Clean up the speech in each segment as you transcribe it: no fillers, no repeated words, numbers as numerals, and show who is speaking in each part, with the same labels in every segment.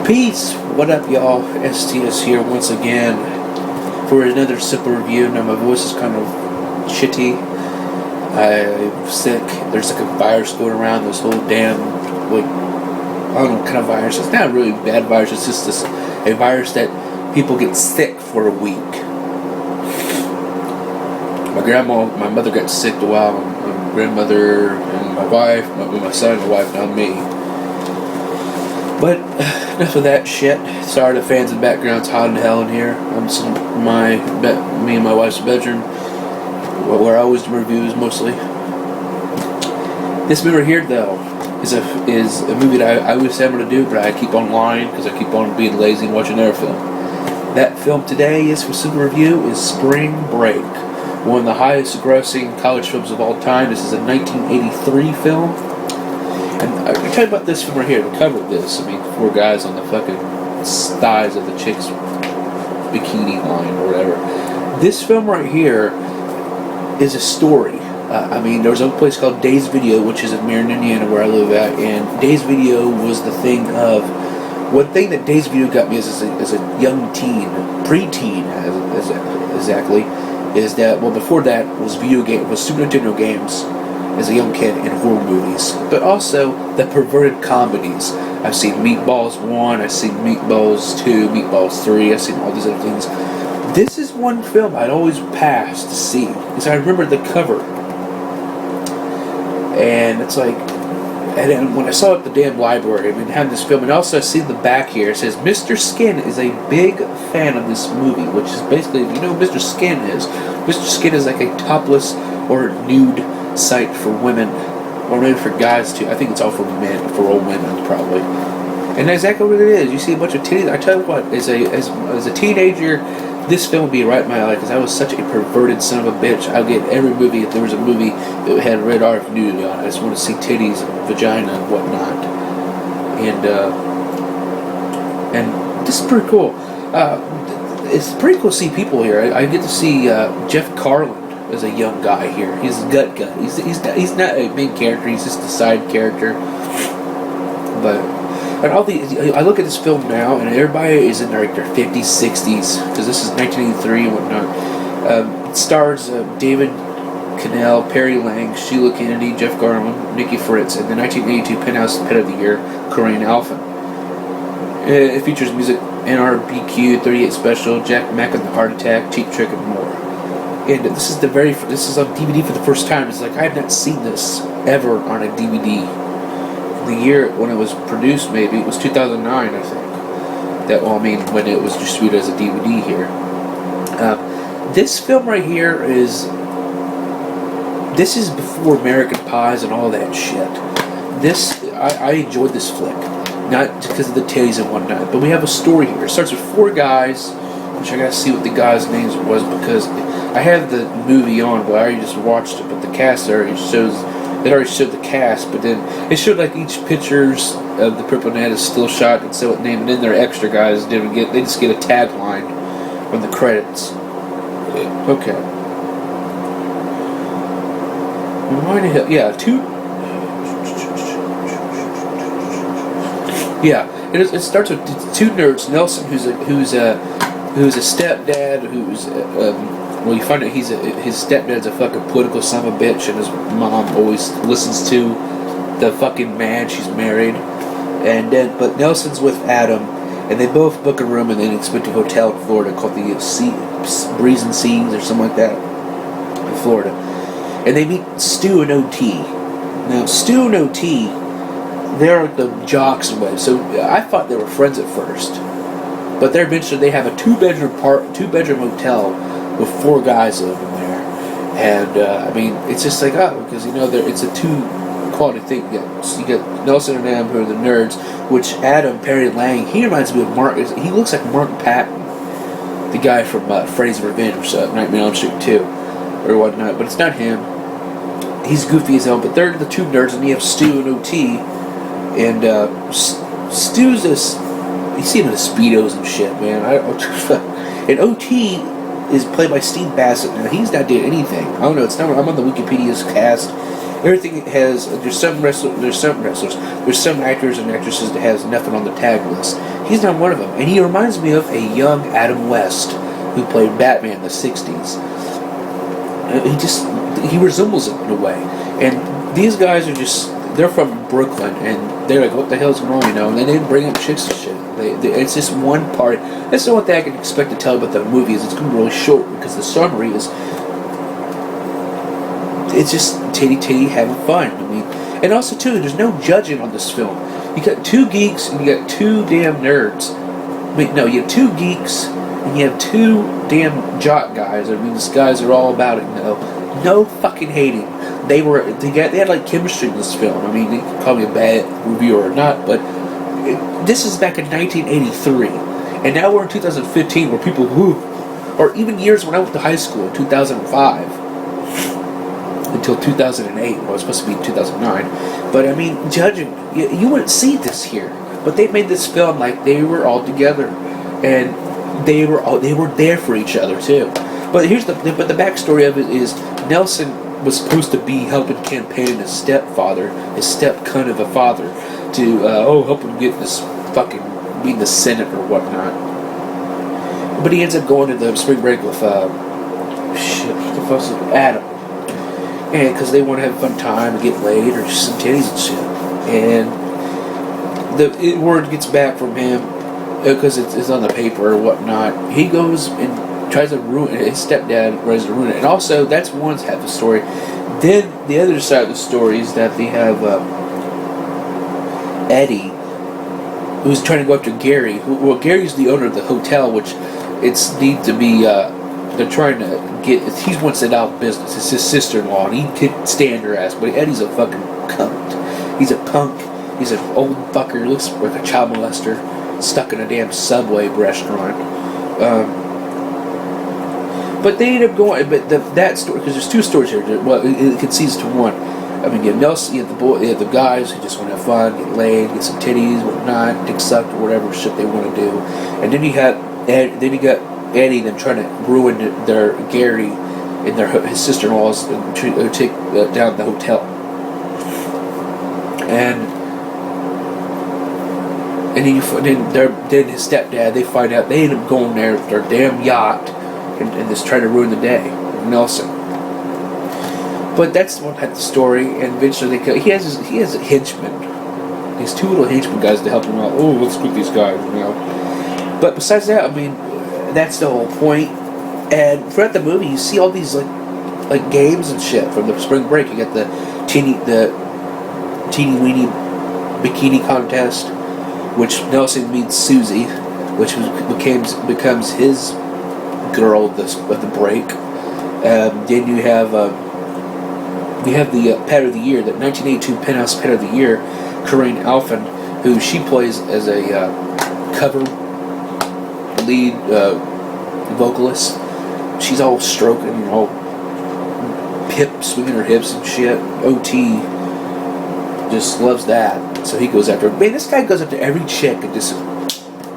Speaker 1: Peace! What up, y'all? STS here once again for another simple review. Now, my voice is kind of shitty. I'm sick. There's like a virus going around. This whole damn, I don't know what kind of virus. It's not really a bad virus. It's just a virus that people get sick for a week. My mother got sick a while. My grandmother and my wife, my son and my wife, now me. But enough of that shit. Sorry to fans in the background. It's hot in hell in here. I'm me and my wife's bedroom, where I always do reviews mostly. This movie here, though, is a movie that I always say I'm going to do, but I keep on lying because I keep on being lazy and watching their film. That film today is for super review is Spring Break, one of the highest grossing college films of all time. This is a 1983 film. And I can tell you about this film right here, the cover of this. I mean, four guys on the fucking thighs of the chick's bikini line or whatever. This film right here is a story. There's a place called Days Video, which is in Marion, Indiana, where I live at, and Days Video was the thing of... One thing that Days Video got me as a young teen, preteen, exactly, is that, well, before that was Super Nintendo games as a young kid in horror movies, but also the perverted comedies. I've seen Meatballs 1, I've seen Meatballs 2, Meatballs 3, I've seen all these other things. This is one film I'd always pass to see, because I remember the cover. And it's like, and then when I saw it at the damn library, having this film, and also I see the back here, it says, Mr. Skin is a big fan of this movie, which is basically, if you know what Mr. Skin is, Mr. Skin is like a topless or nude site for women, or maybe for guys too. I think it's all for men, for old women probably. And that's exactly what it is. You see a bunch of titties. I tell you what, as a teenager, this film would be right in my alley because I was such a perverted son of a bitch. I would get every movie, if there was a movie that had red R nudity on it, I just want to see titties and vagina and whatnot. And this is pretty cool. It's pretty cool to see people here. I get to see Jeff Carlin as a young guy here. He's a gut guy. He's not a main character. He's just a side character. But I look at this film now, and everybody is in their 50s, 60s, because this is 1983 and whatnot. It stars David Knell, Perry Lang, Sheila Kennedy, Jeff Garland, Nikki Fritz, and the 1982 Penthouse Pet of the Year, Corinne Alphen. It features music NRBQ, 38 Special, Jack Mack and the Heart Attack, Cheap Trick, and more. And this is on DVD for the first time. It's like I have not seen this ever on a DVD. The year when it was produced, maybe it was 2009, I think. When it was distributed as a DVD here. This film right here is before American Pies and all that shit. I enjoyed this flick, not because of the titties and whatnot, but we have a story here. It starts with four guys, which I gotta see what the guys' names was because I have the movie on, but I already just watched it. But the cast already showed the cast, but then it showed like each pictures of the Purple Net is still shot and so it named, and then their extra guys they just get a tagline from the credits. Okay. It starts with two nerds. Nelson, who's a stepdad, you find out his stepdad's a fucking political son of a bitch, and his mom always listens to the fucking man she's married. But Nelson's with Adam, and they both book a room in an expensive hotel in Florida called the Breeze and Scenes or something like that in Florida. And they meet Stu and OT. Now, Stu and OT, they're the jocks and whatever. So I thought they were friends at first, but they're eventually they have a two-bedroom hotel with four guys living there, and it's just like because it's a two-quality thing. You got Nelson and Adam who are the nerds, which Adam Perry Lang, he reminds me of Mark. He looks like Mark Patton, the guy from Freddy's Revenge, Nightmare on Elm Street 2, or whatnot. But it's not him. He's goofy as hell. But they're the two nerds, and you have Stu and OT, and Stu's this. You see him in the Speedos and shit, man. And OT is played by Steve Bassett. Now, he's not doing anything. I don't know. It's not. I'm on the Wikipedia's cast. Everything has. There's some actors and actresses that has nothing on the tag list. He's not one of them. And he reminds me of a young Adam West who played Batman in the 60s. He resembles him in a way. And these guys are they're from Brooklyn, and they're like, what the hell's going on, And then they bring up chicks and shit. It's just one part. That's the only thing I can expect to tell about the movie is it's going to be really short, because the summary is, it's just titty having fun. And also too, there's no judging on this film. You got two geeks and you got two damn nerds. You have two geeks and you have two damn jock guys. These guys are all about it, No fucking hating. They had like chemistry in this film. You can call me a bad reviewer or not, but this is back in 1983, and now we're in 2015, where people or even years when I went to high school in 2005 until 2008. Well, it was supposed to be 2009, but judging, you wouldn't see this here. But they made this film like they were all together, and they were there for each other too. But the backstory of it is Nelson was supposed to be helping campaign his stepfather, his step cunt of a father, to help him get this fucking be in the Senate or whatnot. But he ends up going to the spring break with Adam, and because they want to have a fun time and get laid or just some titties and shit. And the word gets back from him because it's on the paper or whatnot. He goes and tries to ruin it. His stepdad tries to ruin it. And also, that's one half of the story. Then the other side of the story is that they have Eddie, who's trying to go after Gary. Gary's the owner of the hotel, which it's need to be. They're trying to get. He wants it out of business. It's his sister-in-law, and he could stand her ass. But Eddie's a fucking cunt. He's a punk. He's an old fucker. He looks like a child molester stuck in a damn Subway restaurant. But they end up going. But that story, because there's two stories here. Well, it concedes to one. You have Nelson, you have the guys who just want to have fun, get laid, get some titties, whatnot, dick sucked, or whatever shit they want to do. And then you got Eddie, them trying to ruin their Gary and his sister-in-laws and take down the hotel. And then his stepdad, they find out, they end up going there with their damn yacht and just trying to ruin the day of Nelson. But that's one type of story, and eventually he has a henchman. These two little henchman guys to help him out. Oh, let's get these guys, But besides that, that's the whole point. And throughout the movie, you see all these like games and shit from the spring break. You got the teeny weeny bikini contest, which Nelson meets Susie, which becomes his girl of the break. Then you have the Pet of the Year, the 1982 Penthouse Pet of the Year, Corinne Alphen, who she plays as a cover lead vocalist. She's all stroking, all swinging her hips and shit. OT just loves that, so he goes after her. Man, this guy goes after every chick and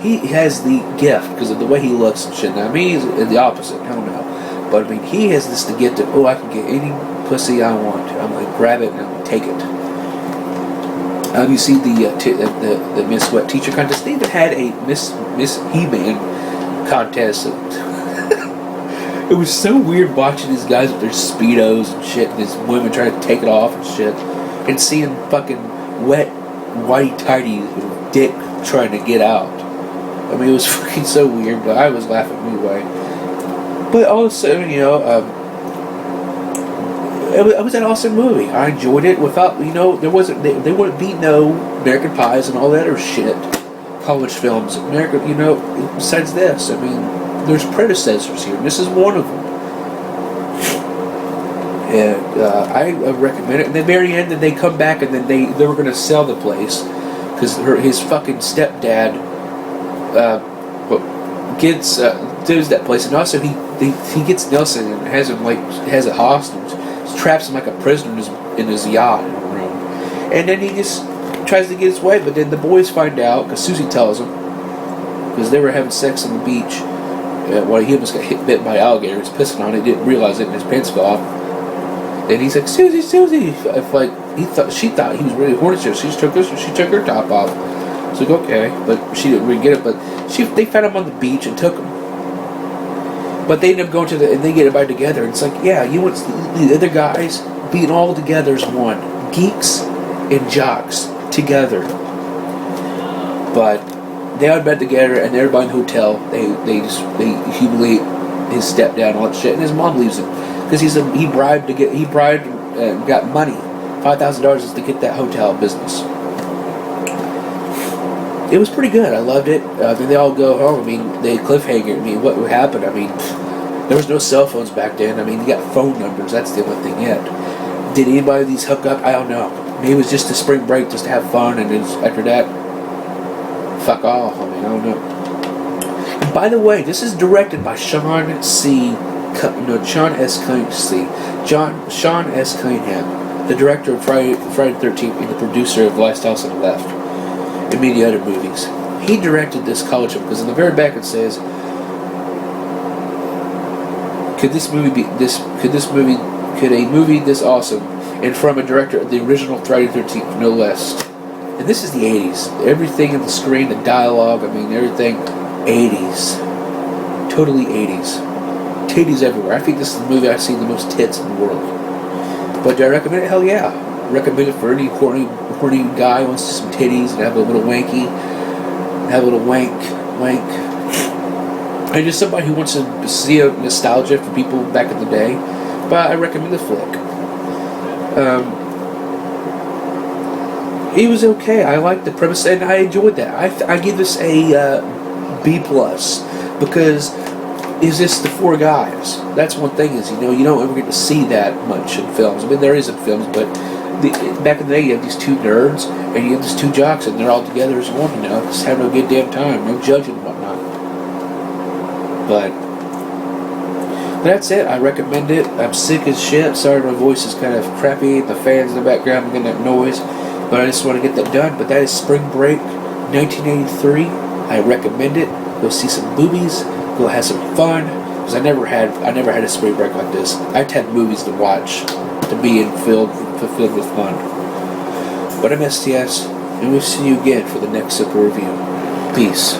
Speaker 1: he has the gift because of the way he looks and shit. Now, he's the opposite. I don't know. But he has the gift of, I can get any pussy I want. I'm going to grab it and I'm going to take it. You see the Miss Wet Teacher contest. They even had a Miss He-Man contest. It was so weird watching these guys with their Speedos and shit, and these women trying to take it off and shit, and seeing fucking wet, white, tidy dick trying to get out. It was fucking so weird, but I was laughing anyway. But all of a sudden, it was an awesome movie. I enjoyed it without, there wouldn't be no American Pies and all that other shit. College films, besides this, there's predecessors here, and this is one of them. And I recommend it. And the very end, then they come back, and then they were going to sell the place because his fucking stepdad does that place, and also he gets Nelson and has him has a hostage, traps him like a prisoner in his yacht in a room, and then he just tries to get his way. But then the boys find out because Susie tells them, because they were having sex on the beach. While he almost got bit by an alligator, he was pissing on it, didn't realize it, and his pants fell off. And he's like, Susie. She thought he was really horny. She took her top off. It's like, okay, but she didn't really get it. But they found him on the beach and took him. But they end up going and they get everybody together. And it's like, yeah, you want the other guys being all together as one, geeks and jocks together. But they all met together, and everybody in the hotel, they humiliate his stepdad and all that shit, and his mom leaves him because he got money, $5,000 to get that hotel business. It was pretty good. I loved it. Then they all go home. I mean, they cliffhanger. I mean, what would happen? I mean, there was no cell phones back then. I mean, you got phone numbers. That's the only thing yet. Did anybody of these hook up? I don't know. Maybe it was just a spring break, just to have fun, and then after that, fuck off. I mean, I don't know. And by the way, this is directed by Sean S. Cunningham, the director of Friday the 13th and the producer of Last House on the Left, and many other movies. He directed this college film because in the very back it says, could a movie this awesome, and from a director of the original Friday the 13th, no less. And this is the 80s. Everything on the screen, the dialogue, I mean, everything, 80s. Totally 80s. Titties everywhere. I think this is the movie I've seen the most tits in the world. But do I recommend it? Hell yeah. Recommend it for any horny guy who wants some titties and have a little wanky, have a little wank. And just somebody who wants to see a nostalgia for people back in the day. But I recommend the flick. It was okay. I liked the premise and I enjoyed that. I give this a B+, because it's just the four guys. That's one thing is, you don't ever get to see that much in films. I mean, there is in films, but back in the day, you have these two nerds and you have these two jocks, and they're all together as one. Just having a good damn time, no judging and whatnot. But that's it. I recommend it. I'm sick as shit. Sorry, my voice is kind of crappy. The fans in the background, I'm getting that noise. But I just want to get that done. But that is Spring Break 1983. I recommend it. Go see some movies. Go have some fun. Because I never had a spring break like this. I've had movies to watch to be fulfilled with fun. But I'm STS, and we'll see you again for the next Super Review. Peace.